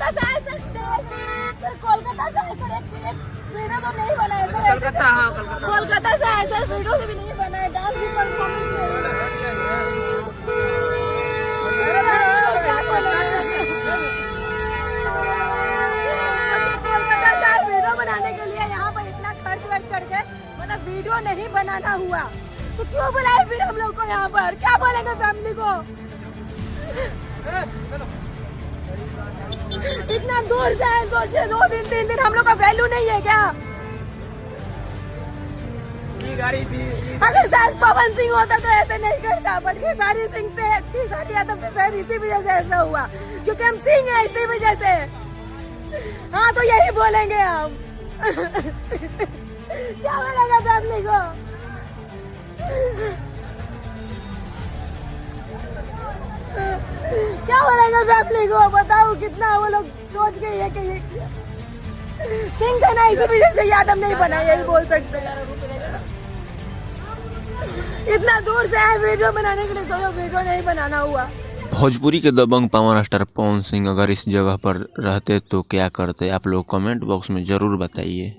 कोलकाता से आए सर, कोलकाता से आए सर, एक वीडियो तो नहीं बनाए सर, कलकत्ता, हाँ कलकत्ता। कोलकाता से आए सर, वीडियो भी नहीं बनाए, डांस भी परफॉर्मेंस कोलकाता से आए वीडियो बनाने के लिए, यहाँ पर इतना खर्च वर्च करके मतलब वीडियो नहीं बनाना हुआ तो क्यों बुलाए फिर हम लोग को यहाँ पर? क्या बोलेंगे फैमिली को? इतना दूर से आए, सोचिए 2 दिन 3 दिन हम लोग का वैल्यू नहीं है क्या? ये गाड़ी थी। अगर शायद पवन सिंह होता तो ऐसे नहीं करता, बट खेसारी सिंह से, खेसारी यादव से शायद इसी वजह से ऐसा हुआ क्योंकि हम सिंह हैं, इसी वजह से। हाँ तो यही बोलेंगे हम। क्या बोलेगा फैमिली को? क्या बोलेगा फैमिली को? बताओ कितना वो लोग सोच के ये कि सिंह का ना इसी वजह से यादव नहीं बना, यही बोल सकते हैं। इतना दूर से आए वीडियो बनाने के लिए, सोचो वीडियो नहीं बनाना हुआ। भोजपुरी के दबंग पावर स्टार पवन सिंह अगर इस जगह पर रहते तो क्या करते, आप लोग कमेंट बॉक्स में जरूर बताइए।